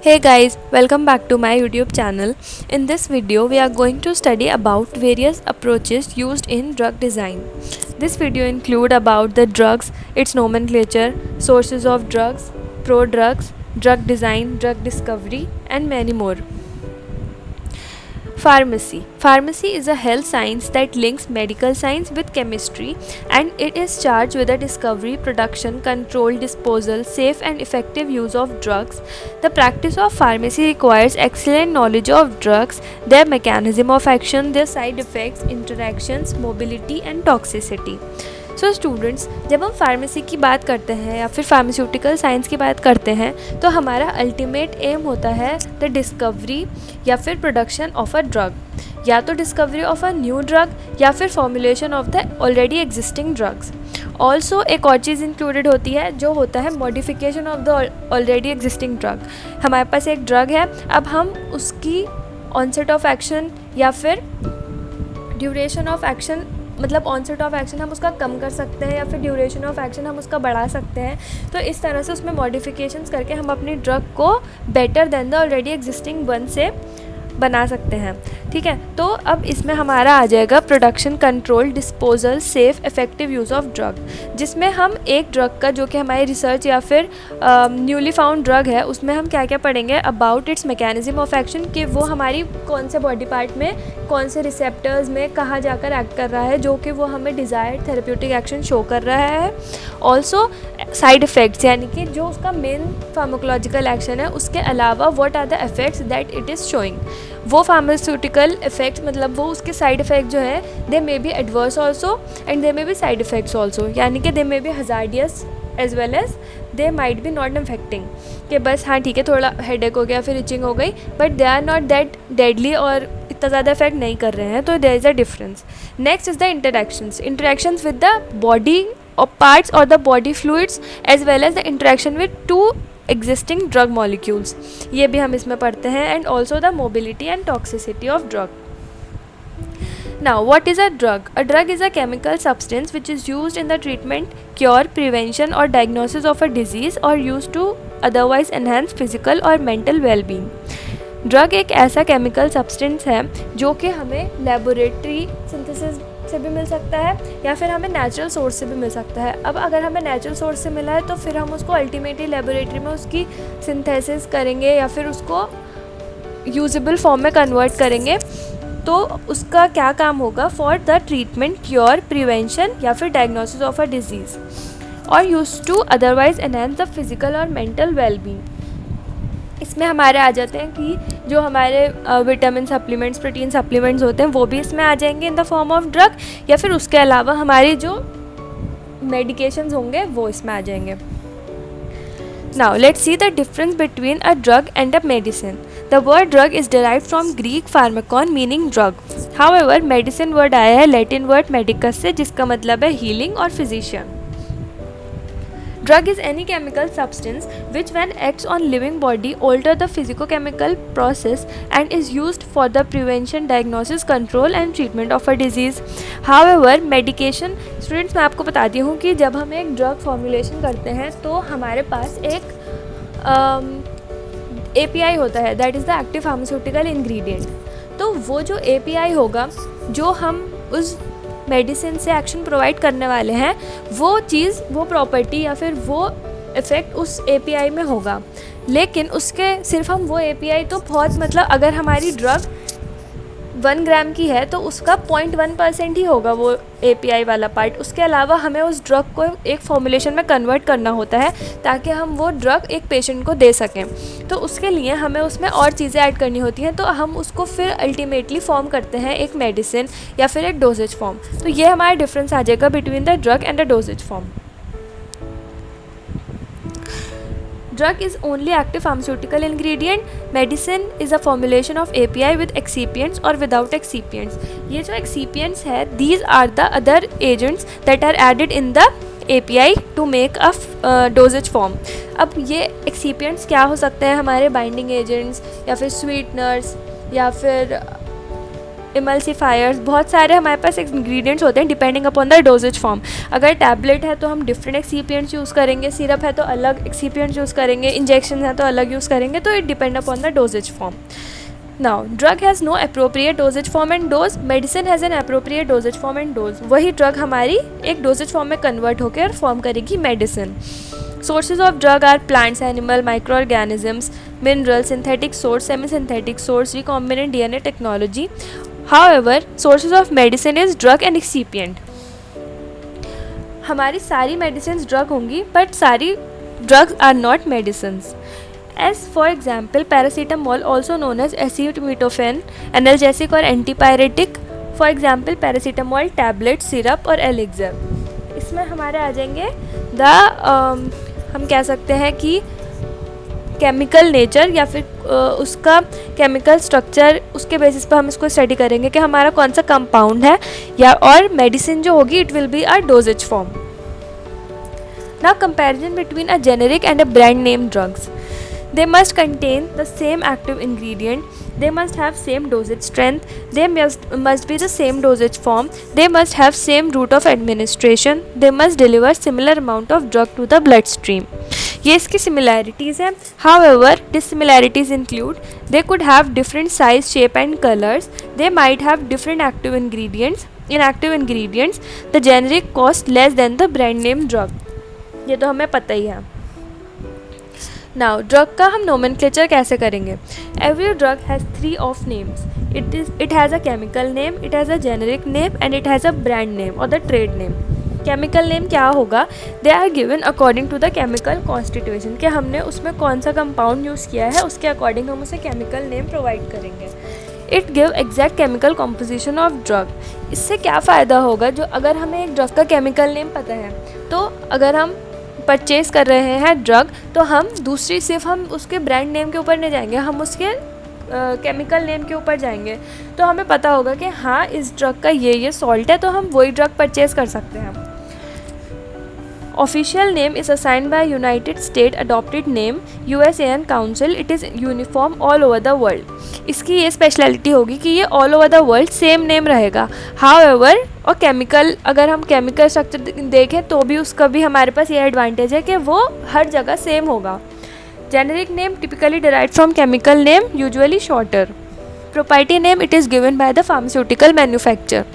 Hey guys, welcome back to my YouTube channel. In this video, we are going to study about various approaches used in drug design. This video include about the drugs, its nomenclature, sources of drugs, prodrugs, drug design, drug discovery, and many more. Pharmacy. Pharmacy is a health science that links medical science with chemistry, and it is charged with the discovery, production, control, disposal, safe and effective use of drugs. The practice of pharmacy requires excellent knowledge of drugs, their mechanism of action, their side effects, interactions, mobility and toxicity. So students, जब हम pharmacy की बात करते हैं या फिर pharmaceutical science की बात करते हैं तो हमारा अल्टीमेट एम होता है द डिस्कवरी या फिर प्रोडक्शन ऑफ अ ड्रग, या तो discovery of a new drug या फिर formulation of the already existing drugs. Also एक और चीज़ इंक्लूडेड होती है जो होता है modification of the already existing drug. हमारे पास एक ड्रग है, अब हम उसकी ऑनसेट ऑफ एक्शन या फिर ड्यूरेशन ऑफ एक्शन, मतलब ऑनसेट ऑफ एक्शन हम उसका कम कर सकते हैं या फिर ड्यूरेशन ऑफ एक्शन हम उसका बढ़ा सकते हैं. तो इस तरह से उसमें मॉडिफिकेशंस करके हम अपनी ड्रग को better than the already existing one से बना सकते हैं. ठीक है, तो अब इसमें हमारा आ जाएगा production, control, disposal, safe, effective use of drug, जिसमें हम एक ड्रग का जो कि हमारी रिसर्च या फिर न्यूली फाउंड ड्रग है उसमें हम क्या क्या पढ़ेंगे about it's mechanism of action, कि वो हमारी कौन से बॉडी पार्ट में, कौन से रिसेप्टर्स में कहाँ जाकर एक्ट कर रहा है जो कि वो हमें डिज़ायर्ड थेरेप्यूटिक एक्शन शो कर रहा है. ऑल्सो साइड इफ़ेक्ट्स, यानी कि जो उसका मेन फार्माकोलॉजिकल एक्शन है उसके अलावा what are the effects that it is showing. वो फार्मास्यूटिकल इफ़ेक्ट मतलब वो उसके साइड इफ़ेक्ट जो है they may be adverse also and they may be side effects also, यानी कि they may be hazardous as well as they might be not effecting, कि बस हाँ ठीक है थोड़ा हेडेक हो गया फिर इचिंग हो गई, but they are not that deadly और इतना ज़्यादा इफेक्ट नहीं कर रहे हैं. तो there is a difference. Next is the interactions with the body of parts or the body fluids as well as the interaction with two existing drug molecules, ये भी हम इसमें पढ़ते हैं. and also the mobility and toxicity of drug. Now what is a drug? A drug is a chemical substance which is used in the treatment, cure, prevention or diagnosis of a disease or used to otherwise enhance physical or mental well-being. Drug एक ऐसा chemical substance है जो कि हमें laboratory synthesis से भी मिल सकता है या फिर हमें नेचुरल सोर्स से भी मिल सकता है. अब अगर हमें नेचुरल सोर्स से मिला है तो फिर हम उसको अल्टीमेटली लेबोरेटरी में उसकी सिंथेसिस करेंगे या फिर उसको यूजेबल फॉर्म में कन्वर्ट करेंगे. तो उसका क्या काम होगा for the treatment, cure, prevention या फिर डायग्नोसिस ऑफ अ डिजीज़ और use to otherwise enhance the physical और मेंटल वेलबींग. इसमें हमारे आ जाते हैं कि जो हमारे विटामिन सप्लीमेंट्स, प्रोटीन सप्लीमेंट्स होते हैं वो भी इसमें आ जाएंगे in the form of drug, या फिर उसके अलावा हमारी जो मेडिकेशंस होंगे वो इसमें आ जाएंगे. Now let's see the difference between a drug and a medicine. The word drug is derived from Greek Pharmacon meaning drug. However medicine word आया है लैटिन वर्ड मेडिकस से, जिसका मतलब है हीलिंग और physician. Drug is any chemical substance which when acts on living body alter the physicochemical process and is used for the prevention, diagnosis, control and treatment of a disease. However, medication, students मैं आपको बताती हूँ कि जब हम एक drug formulation करते हैं तो हमारे पास एक API होता है, that is the active pharmaceutical ingredient. तो वो जो API होगा जो हम उस मेडिसिन से एक्शन प्रोवाइड करने वाले हैं, वो चीज़, वो प्रॉपर्टी या फिर वो इफ़ेक्ट उस API में होगा. लेकिन उसके सिर्फ हम वो API तो बहुत, मतलब अगर हमारी ड्रग 1 ग्राम की है तो उसका 0.1% ही होगा वो API वाला पार्ट. उसके अलावा हमें उस ड्रग को एक फॉर्मुलेशन में कन्वर्ट करना होता है ताकि हम वो ड्रग एक पेशेंट को दे सकें. तो उसके लिए हमें उसमें और चीज़ें ऐड करनी होती हैं, तो हम उसको फिर अल्टीमेटली फॉर्म करते हैं एक मेडिसिन या फिर एक डोजेज फॉर्म. तो ये हमारा डिफरेंस आ जाएगा between the drug and the doses form. Drug is only active pharmaceutical ingredient. Medicine is a formulation of API with excipients or without excipients. ये जो excipients है, these are the other agents that are added in the API to make a dosage form. अब ये excipients क्या हो सकते हैं? हमारे binding agents या फिर sweeteners या फिर इमल्सिफायर्स, बहुत सारे हमारे पास इंग्रेडिएंट्स होते हैं depending upon the doses form. अगर टैबलेट है तो हम डिफरेंट एक्सीपिएंट्स यूज़ करेंगे, सिरप है तो अलग एक्सीपिएंट्स यूज़ करेंगे, इंजेक्शन है तो अलग यूज़ करेंगे, तो it depend upon the doses form. Now, drug has no appropriate dosage form and dose. Medicine has an appropriate dosage form and dose. वही drug हमारी एक dosage form में convert होकर form करेगी medicine. Sources of drug are plants, animal, microorganisms, minerals, synthetic source, semi-synthetic source, recombinant DNA technology. However, sources of medicine is drug and excipient. हमारी सारी medicines drug होंगी, but सारी drugs are not medicines. As for example, paracetamol, also known as acetaminophen, analgesic और antipyretic. For example, paracetamol tablet, syrup और elixir. इसमें हमारे आ जाएंगे हम कह सकते हैं कि केमिकल नेचर या फिर उसका केमिकल स्ट्रक्चर, उसके बेसिस पर हम इसको स्टडी करेंगे कि हमारा कौन सा कंपाउंड है, या और मेडिसिन जो होगी it will be a doses form. Now comparison between a generic and a brand name drugs. They must contain the same active ingredient. They must have same dosage strength. They must be the same dosage form. They must have same route of administration. They must deliver similar amount of drug to the bloodstream. ये इसकी similarities हैं. However, dissimilarities include they could have different size, shape and colors. They might have different active ingredients. In active ingredients, the generic cost less than the brand name drug. ये तो हमें पता ही है. Now drug का हम nomenclature कैसे करेंगे. Every drug has 3 of names. It has a chemical name, it has a generic name and it has a brand name or the trade name. Chemical name क्या होगा. They are given according to the chemical constitution, कि हमने उसमें कौन सा compound use किया है उसके अकॉर्डिंग हम उसे केमिकल नेम प्रोवाइड करेंगे. It give exact chemical composition of drug. इससे क्या फ़ायदा होगा, जो अगर हमें एक ड्रग का केमिकल नेम पता है तो अगर हम परचेज़ कर रहे हैं ड्रग तो हम दूसरी सिर्फ हम उसके ब्रांड नेम के ऊपर नहीं जाएंगे, हम उसके केमिकल नेम के ऊपर जाएंगे. तो हमें पता होगा कि हाँ इस ड्रग का ये सॉल्ट है, तो हम वही ड्रग परचेज़ कर सकते हैं. Official name is assigned by United States adopted name USAN Council. It is uniform all over the world. इसकी ये स्पेशलिटी होगी कि ये all over the world same name रहेगा. However, और केमिकल, अगर हम केमिकल स्ट्रक्चर देखें तो भी उसका भी हमारे पास ये एडवांटेज है कि वो हर जगह सेम होगा. Generic name typically derived from chemical name, usually shorter. Proprietary name it is given by the pharmaceutical manufacture.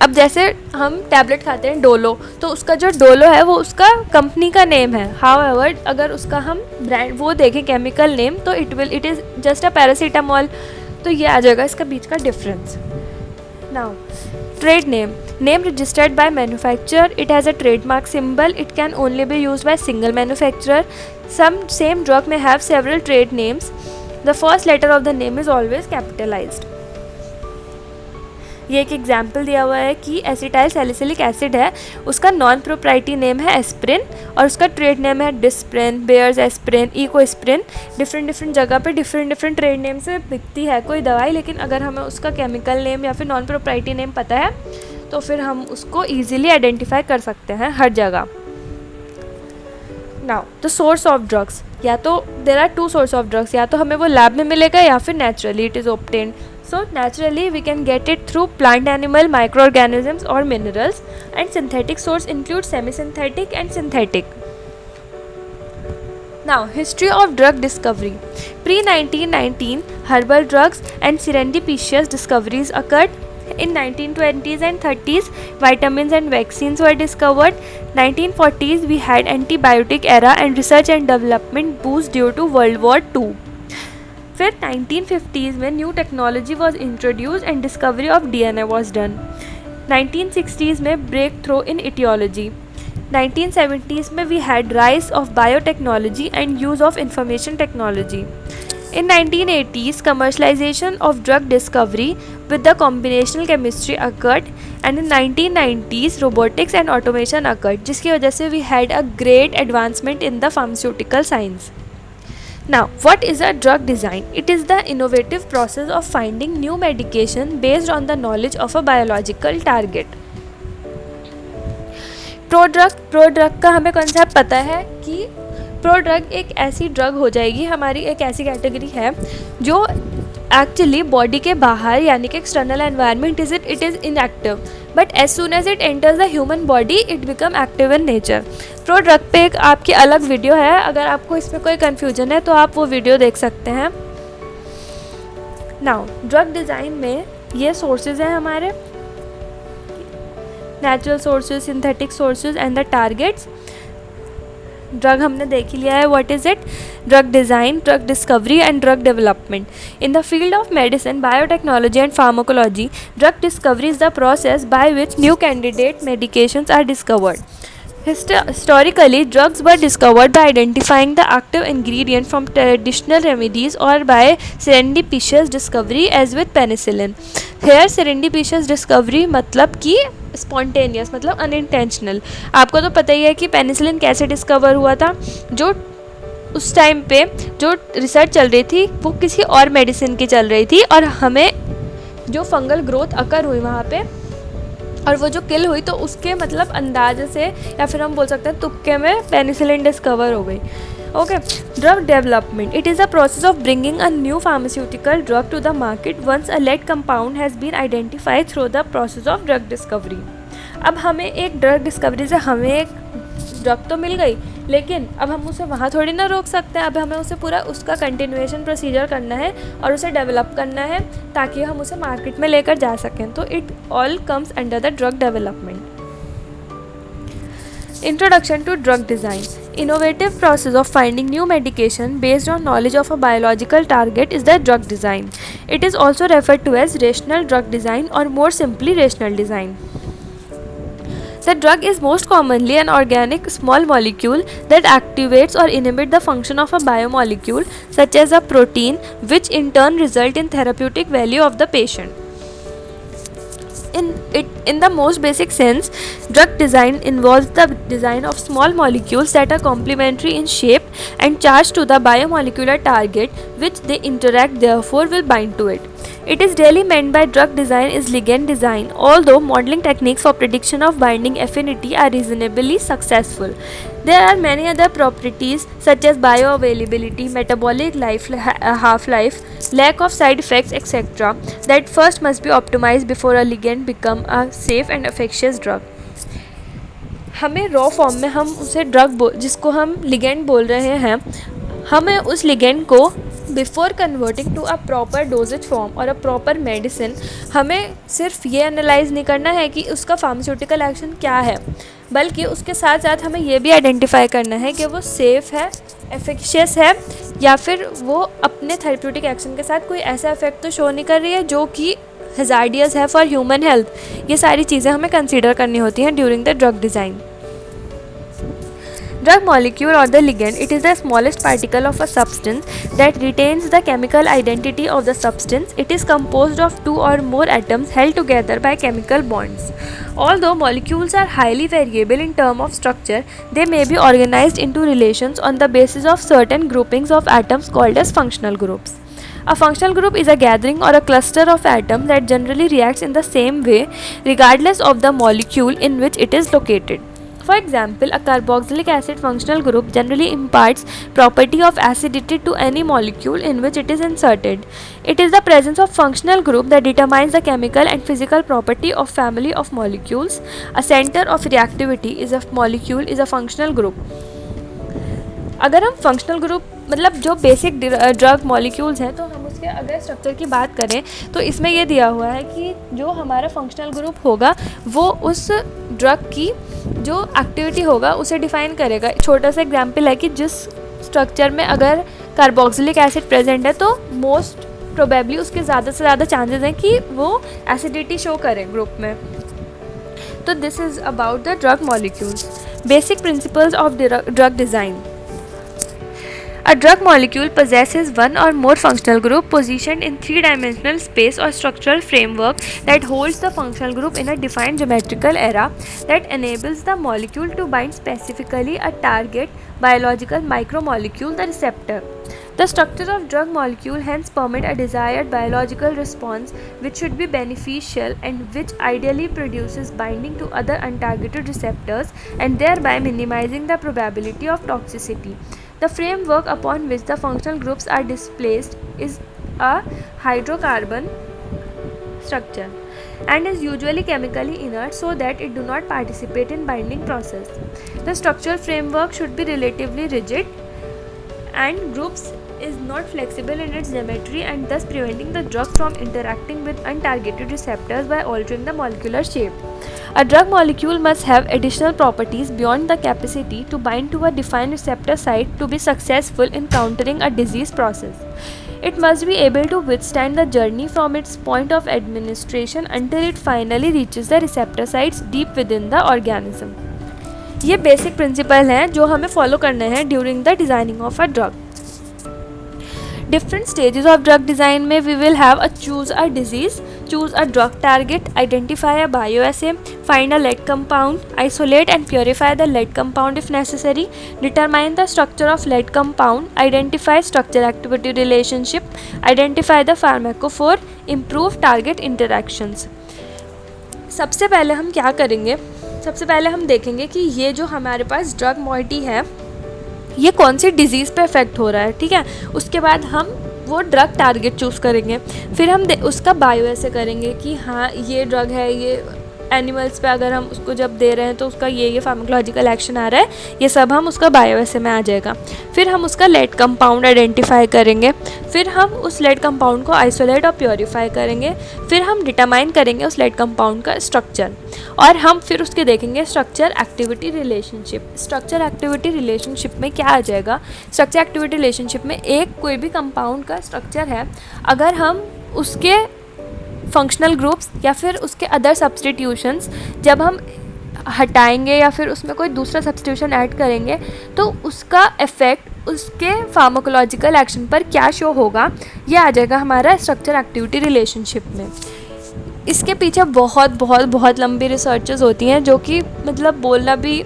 अब जैसे हम टैबलेट खाते हैं डोलो, तो उसका जो डोलो है वो उसका कंपनी का नेम है. हाउएवर अगर उसका हम ब्रांड वो देखें केमिकल नेम तो it is just a paracetamol. तो ये आ जाएगा इसका बीच का difference. Now trade name registered by manufacturer. It has a trademark symbol. It can only be used by single manufacturer. Some same drug may have several trade names. The first letter of the name is always capitalized. ये एक example दिया हुआ है कि acetyl salicylic acid है, उसका non proprietary name है aspirin और उसका ट्रेड नेम है Disprin, Bayer's aspirin, Ecosprin. Different जगह पे डिफरेंट ट्रेड नेम से बिकती है कोई दवाई, लेकिन अगर हमें उसका केमिकल नेम या फिर नॉन प्रोप्राइटरी नेम पता है तो फिर हम उसको ईजिली आइडेंटिफाई कर सकते हैं हर जगह. Now the source of drugs. या तो there are 2 source of drugs, या तो हमें वो लैब में मिलेगा या फिर naturally it is obtained. So naturally we can get it through plant, animal, microorganisms or minerals, and synthetic source include semi-synthetic and synthetic. Now history of drug discovery. Pre-1919 herbal drugs and serendipitous discoveries occurred. In 1920s and 30s vitamins and vaccines were discovered. 1940s we had antibiotic era and research and development boost due to World War II. फिर 1950s में new technology was introduce and discovery of DNA was done. 1960s में breakthrough in aetiology. 1970s में we had rise of biotechnology and use of information technology. In 1980s, commercialization of drug discovery with the combinational chemistry occurred, and in 1990s, robotics and automation occurred, जिसकी वजह से we had a great advancement in the pharmaceutical science. Now, what is a drug design? It is the innovative process of finding new medication based on the knowledge of a biological target. Prodrug का हमें concept पता है कि prodrug एक ऐसी drug हो जाएगी, हमारी एक ऐसी कैटेगरी है जो एक्चुअली बॉडी के बाहर यानी कि external environment it is inactive, but as soon as it enters the human body it become active in nature. Prodrug पे एक आपकी अलग वीडियो है, अगर आपको इसमें कोई कन्फ्यूजन है तो आप वो वीडियो देख सकते हैं। नाउ ड्रग डिज़ाइन में ये सोर्सेज हैं हमारे, natural sources, synthetic sources and the targets. Drug हमने देख ही लिया है, what is it? Drug design, drug discovery and drug development. In the field of medicine, biotechnology and pharmacology, drug discovery is the process by which new candidate medications are discovered. Historically, drugs were discovered by identifying the active ingredient from traditional remedies or by serendipitous discovery as with penicillin. Here serendipitous discovery मतलब कि spontaneous, मतलब unintentional। आपको तो पता ही है कि penicillin कैसे discover हुआ था। जो उस टाइम पे जो रिसर्च चल रही थी वो किसी और मेडिसिन की चल रही थी, और हमें जो फंगल ग्रोथ अकर हुई वहाँ पे और वो जो किल हुई, तो उसके मतलब अंदाजे से या फिर हम बोल सकते हैं तुक्के में पेनिसिलिन डिस्कवर हो गई। Okay, drug development, it is a process of bringing a new pharmaceutical drug to the market once a lead compound has been identified through the process of drug discovery. अब हमें एक drug discovery से हमें एक drug तो मिल गई, लेकिन अब हम उसे वहाँ थोड़ी ना रोक सकते हैं। अब हमें उसे पूरा उसका कंटिन्यूएशन प्रोसीजर करना है और उसे डेवलप करना है ताकि हम उसे मार्केट में लेकर जा सकें। तो it all comes under the drug development. Introduction to drug design. Innovative process of finding new medication based on knowledge of a biological target is the drug design. It is also referred to as rational drug design or more simply rational design. The drug is most commonly an organic small molecule that activates or inhibits the function of a biomolecule such as a protein, which in turn result in therapeutic value of the patient. In the most basic sense, drug design involves the design of small molecules that are complementary in shape and charged to the biomolecular target which they interact, therefore will bind to it. It is really meant by drug design is ligand design, although modeling techniques for prediction of binding affinity are reasonably successful. There are many other properties such as bioavailability, metabolic half-life, lack of side effects, etc. that first must be optimized before a ligand become a safe and efficacious drug. हमें raw form में हम उसे drug जिसको हम ligand बोल रहे हैं, हमें उस लिगेंड को before converting to a proper dosage form और अ प्रॉपर मेडिसिन, हमें सिर्फ ये एनालाइज नहीं करना है कि उसका फार्मास्यूटिकल एक्शन क्या है, बल्कि उसके साथ साथ हमें ये भी आइडेंटिफाई करना है कि वो सेफ़ है, एफिशिएंट है, या फिर वो अपने थेरेप्यूटिक एक्शन के साथ कोई ऐसा इफेक्ट तो शो नहीं कर रही है जो कि हज़ार्डियस है फॉर ह्यूमन हेल्थ। ये सारी चीज़ें हमें कंसीडर करनी होती हैं during the drug design. Drug molecule or the ligand, it is the smallest particle of a substance that retains the chemical identity of the substance. It is composed of two or more atoms held together by chemical bonds. Although molecules are highly variable in terms of structure, they may be organized into relations on the basis of certain groupings of atoms called as functional groups. A functional group is a gathering or a cluster of atoms that generally reacts in the same way regardless of the molecule in which it is located. For example, a carboxylic acid functional group generally imparts property of acidity to any molecule in which it is inserted. It is the presence of functional group that determines the chemical and physical property of family of molecules. A center of reactivity is a molecule is a functional group. अगर हम functional group मतलब जो basic drug molecules हैं, तो हम उसके अगर structure की बात करें तो इसमें ये दिया हुआ है कि जो हमारा फंक्शनल ग्रुप होगा वो उस ड्रग की जो एक्टिविटी होगा उसे डिफाइन करेगा। छोटा सा एग्जांपल है कि जिस स्ट्रक्चर में अगर कार्बोक्सिलिक एसिड प्रेजेंट है तो मोस्ट प्रोबेबली उसके ज़्यादा से ज़्यादा चांसेस हैं कि वो एसिडिटी शो करे ग्रुप में। तो this is about the drug molecules. Basic principles of drug design. A drug molecule possesses one or more functional group positioned in three-dimensional space or structural framework that holds the functional group in a defined geometrical area that enables the molecule to bind specifically a target biological micromolecule, the receptor. The structure of drug molecule hence permit a desired biological response which should be beneficial and which ideally produces binding to other untargeted receptors and thereby minimizing the probability of toxicity. The framework upon which the functional groups are displaced is a hydrocarbon structure and is usually chemically inert so that it do not participate in binding process. The structural framework should be relatively rigid and groups is not flexible in its geometry and thus preventing the drug from interacting with untargeted receptors by altering the molecular shape. A drug molecule must have additional properties beyond the capacity to bind to a defined receptor site to be successful in countering a disease process. It must be able to withstand the journey from its point of administration until it finally reaches the receptor sites deep within the organism. ये basic principle हैं जो हमें follow करने हैं during the designing of a drug. Different stages of drug design में we will have a choose a disease, choose a drug target, identify a bioassay, find a lead compound, isolate and purify the lead compound if necessary, determine the structure of lead compound, identify structure activity relationship, identify the pharmacophore, improve target interactions. सबसे पहले हम क्या करेंगे, सबसे पहले हम देखेंगे कि ये जो हमारे पास ड्रग मॉइटी है ये कौन सी डिज़ीज़ पे इफ़ेक्ट हो रहा है. ठीक है, उसके बाद हम वो ड्रग टारगेट चूज़ करेंगे. फिर हम उसका बायो ऐसे करेंगे कि हाँ ये ड्रग है, ये एनिमल्स पे अगर हम उसको जब दे रहे हैं तो उसका ये फार्माकोलॉजिकल एक्शन आ रहा है, ये सब हम उसका बायो ऐसे में आ जाएगा. फिर हम उसका लेड कंपाउंड आइडेंटिफाई करेंगे. फिर हम उस लेड कंपाउंड को आइसोलेट और प्योरीफाई करेंगे. फिर हम डिटरमाइन करेंगे उस लेड कंपाउंड का स्ट्रक्चर और हम फिर उसके देखेंगे structure activity relationship. Structure activity relationship में क्या आ जाएगा, स्ट्रक्चर एक्टिविटी रिलेशनशिप में एक कोई भी कंपाउंड का स्ट्रक्चर है, अगर हम उसके फंक्शनल ग्रुप्स या फिर उसके अदर सब्स्टिट्यूशंस जब हम हटाएंगे या फिर उसमें कोई दूसरा सब्स्टिट्यूशन ऐड करेंगे तो उसका इफ़ेक्ट उसके फार्माकोलॉजिकल एक्शन पर क्या शो होगा, ये आ जाएगा हमारा स्ट्रक्चर एक्टिविटी रिलेशनशिप में. इसके पीछे बहुत बहुत बहुत लंबी रिसर्चेस होती हैं जो कि मतलब बोलना भी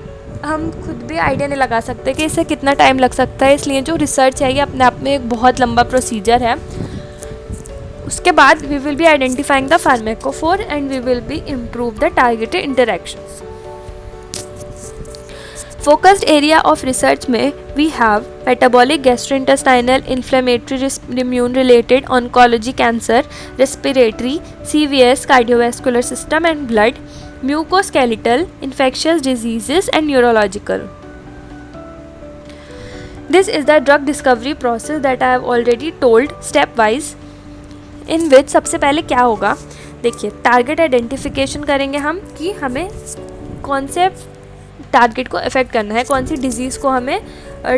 हम खुद भी आइडिया नहीं लगा सकते कि इसे कितना टाइम लग सकता है. इसलिए जो रिसर्च है ये अपने आप में एक बहुत लंबा प्रोसीजर है. उसके बाद we will be identifying the pharmacophore and we will be improve the targeted interactions. Focused area of research में we have metabolic, gastrointestinal, inflammatory, immune related, oncology, cancer, respiratory, CVS, cardiovascular system and blood, musculoskeletal, infectious diseases and neurological. This is the drug discovery process that I have already told stepwise, in which सबसे पहले क्या होगा, देखिए target identification करेंगे हम कि हमें कौन से टारगेट को अफेक्ट करना है, कौन सी डिज़ीज़ को हमें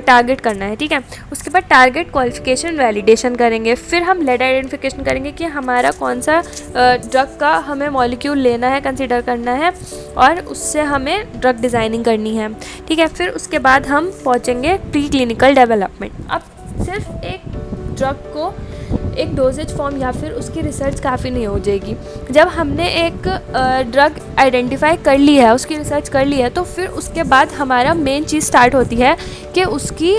टारगेट करना है. ठीक है, उसके बाद टारगेट क्वालिफिकेशन वैलिडेशन करेंगे. फिर हम लेड आइडेंटिफिकेशन करेंगे कि हमारा कौन सा ड्रग का हमें मॉलिक्यूल लेना है, कंसीडर करना है और उससे हमें ड्रग डिज़ाइनिंग करनी है. ठीक है, फिर उसके बाद हम पहुँचेंगे प्री क्लिनिकल डेवलपमेंट. अब सिर्फ एक ड्रग को एक डोजेज फॉर्म या फिर उसकी रिसर्च काफ़ी नहीं हो जाएगी. जब हमने एक ड्रग आइडेंटिफाई कर ली है, उसकी रिसर्च कर ली है, तो फिर उसके बाद हमारा मेन चीज़ स्टार्ट होती है कि उसकी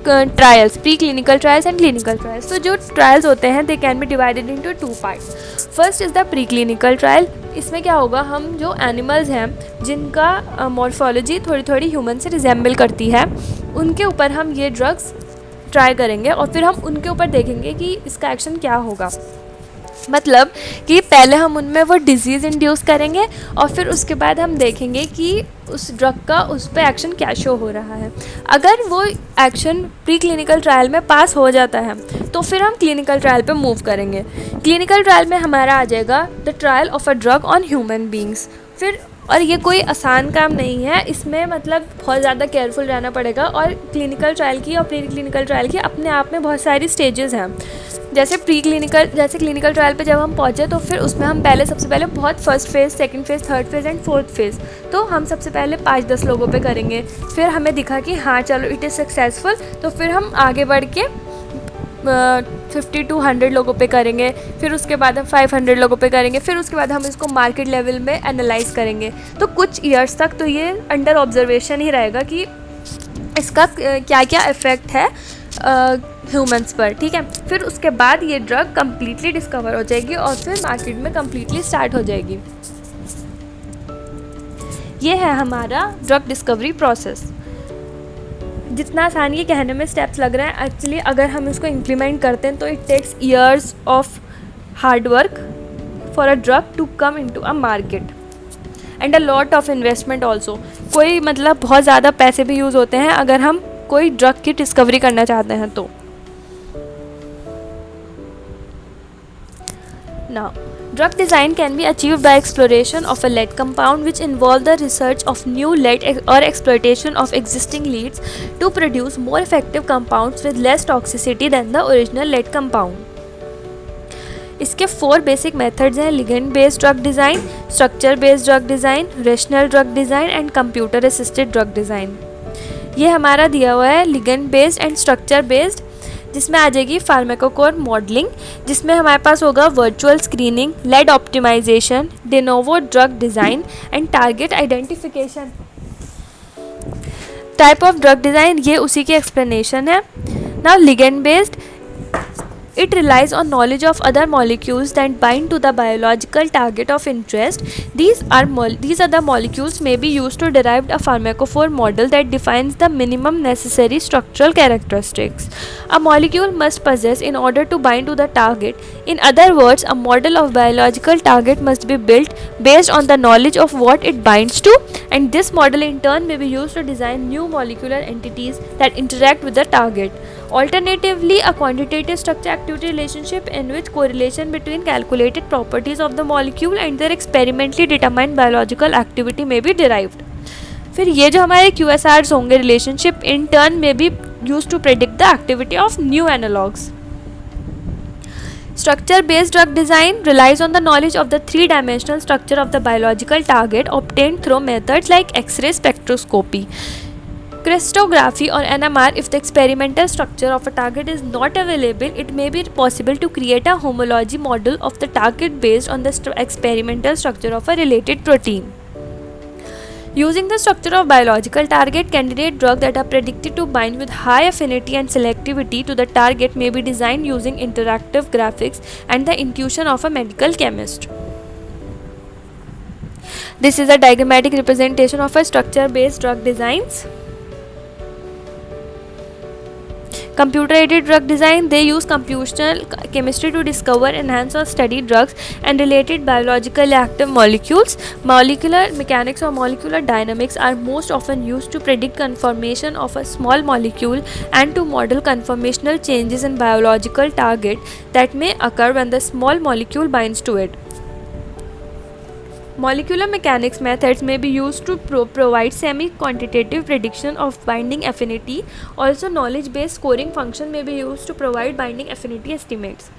trials, pre clinical trials and clinical trials. तो जो ट्रायल्स होते हैं they can be divided into 2 parts. First is the pre clinical trial. इसमें क्या होगा, हम जो एनिमल्स हैं जिनका मॉर्फोलॉजी थोड़ी थोड़ी ह्यूमन से रिजेंबल करती है, उनके ऊपर हम ये ड्रग्स ट्राई करेंगे और फिर हम उनके ऊपर देखेंगे कि इसका एक्शन क्या होगा. मतलब कि पहले हम उनमें वो डिज़ीज़ इंड्यूस करेंगे और फिर उसके बाद हम देखेंगे कि उस ड्रग का उस पर एक्शन क्या शो हो रहा है. अगर वो एक्शन प्री क्लिनिकल ट्रायल में पास हो जाता है तो फिर हम क्लिनिकल ट्रायल पे मूव करेंगे. क्लिनिकल ट्रायल में हमारा आ जाएगा the trial of a drug on human beings. फिर और ये कोई आसान काम नहीं है, इसमें मतलब बहुत ज़्यादा केयरफुल रहना पड़ेगा. और क्लिनिकल ट्रायल की और प्री क्लिनिकल ट्रायल की अपने आप में बहुत सारी स्टेजेस हैं. जैसे क्लिनिकल ट्रायल पे जब हम पहुँचे तो फिर उसमें हम सबसे पहले बहुत first phase, second phase, third phase and fourth phase, तो हम सबसे पहले 5-10 लोगों पे करेंगे. फिर हमें दिखा कि हाँ चलो इट इज़ सक्सेसफुल, तो फिर हम आगे बढ़ के 50 to 100 लोगों पे करेंगे. फिर उसके बाद हम 500 लोगों पे करेंगे. फिर उसके बाद हम इसको मार्केट लेवल में एनालाइज करेंगे. तो कुछ ईयर्स तक तो ये अंडर ऑब्जर्वेशन ही रहेगा कि इसका क्या क्या इफ़ेक्ट है ह्यूमंस पर. ठीक है, फिर उसके बाद ये ड्रग कम्प्लीटली डिस्कवर हो जाएगी और फिर मार्केट में कम्प्लीटली स्टार्ट हो जाएगी. ये है हमारा ड्रग डिस्कवरी प्रोसेस. जितना आसान ये कहने में स्टेप्स लग रहा है, एक्चुअली अगर हम इसको इम्प्लीमेंट करते हैं तो it takes years of hard work for a drug to come into a market and a lot of investment also. कोई मतलब बहुत ज़्यादा पैसे भी यूज़ होते हैं अगर हम कोई ड्रग की डिस्कवरी करना चाहते हैं तो। Now, drug design can be achieved by exploration of a lead compound, which involve the research of new lead or exploitation of existing leads to produce more effective compounds with less toxicity than the original lead compound. इसके 4 basic methods हैं: ligand based drug design, structure based drug design, rational drug design and computer assisted drug design. ये हमारा दिया हुआ है ligand based and structure based, जिसमें आ जाएगी फार्माकोफोर मॉडलिंग, जिसमें हमारे पास होगा virtual screening, lead optimisation, de novo drug design and target identification. Type of drug design ये उसी की एक्सप्लेनेशन है। Now ligand based, it relies on knowledge of other molecules that bind to the biological target of interest. These are the molecules may be used to derive a pharmacophore model that defines the minimum necessary structural characteristics a molecule must possess in order to bind to the target. In other words, a model of biological target must be built based on the knowledge of what it binds to, and this model in turn may be used to design new molecular entities that interact with the target. Alternatively, a quantitative structure-activity relationship in which correlation between calculated properties of the molecule and their experimentally determined biological activity may be derived. फिर ये जो हमारे QSRs होंगे relationship in turn may be used to predict the activity of new analogues. Structure-based drug design relies on the knowledge of the three-dimensional structure of the biological target obtained through methods like X-ray spectroscopy, crystallography or NMR. If the experimental structure of a target is not available, it may be possible to create a homology model of the target based on the experimental structure of a related protein. Using the structure of biological target, candidate drugs that are predicted to bind with high affinity and selectivity to the target may be designed using interactive graphics and the intuition of a medical chemist. This is a diagrammatic representation of a structure-based drug designs. Computer-aided drug design, they use computational chemistry to discover, enhance or study drugs and related biologically active molecules. Molecular mechanics or molecular dynamics are most often used to predict conformation of a small molecule and to model conformational changes in biological target that may occur when the small molecule binds to it. Molecular mechanics methods may be used to provide semi-quantitative prediction of binding affinity. Also, knowledge-based scoring function may be used to provide binding affinity estimates.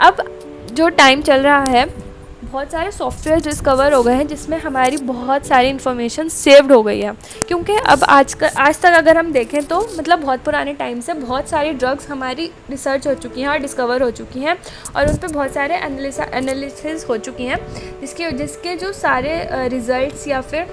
अब जो time चल रहा है, बहुत सारे software discover हो गए हैं जिसमें हमारी बहुत सारी इन्फॉर्मेशन सेव्ड हो गई है, क्योंकि अब आज तक अगर हम देखें तो मतलब बहुत पुराने टाइम से बहुत सारी ड्रग्स हमारी रिसर्च हो चुकी हैं और डिस्कवर हो चुकी हैं और उन पर बहुत सारे एनालिसिस हो चुकी हैं, जिसके जो सारे रिज़ल्ट्स या फिर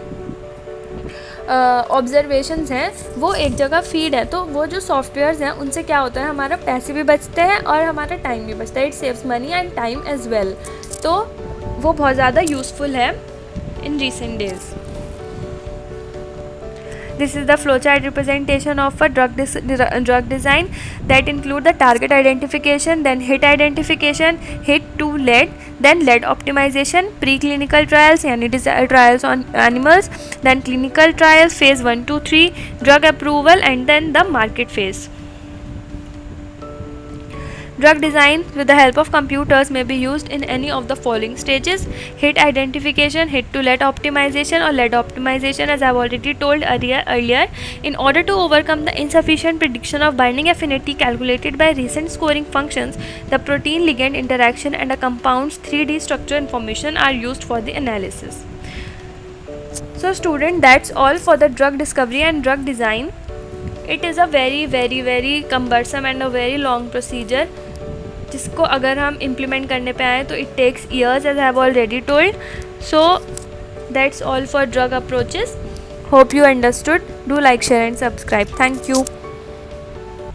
ऑब्जर्वेशंस हैं वो एक जगह फीड है। तो वो जो सॉफ्टवेयर्स हैं उनसे क्या होता है, हमारा पैसे भी बचते हैं और हमारा टाइम भी बचता है। It saves money and time as well. तो वो बहुत ज़्यादा यूज़फुल है इन recent days. This is the flowchart representation of a drug design that include the target identification, then hit identification, hit to lead, then lead optimization, preclinical trials यानी trials on animals, then clinical trials phase 1 to 3, drug approval and then the market phase. Drug design with the help of computers may be used in any of the following stages: hit identification, hit to lead optimization or lead optimization, as I have already told earlier. In order to overcome the insufficient prediction of binding affinity calculated by recent scoring functions, the protein ligand interaction and a compound's 3D structure information are used for the analysis. So student, that's all for the drug discovery and drug design. It is a very cumbersome and a very long procedure, जिसको अगर हम implement करने पे आए तो it takes years, as I have already told. So that's all for drug approaches. Hope you understood. Do like, share and subscribe. Thank you.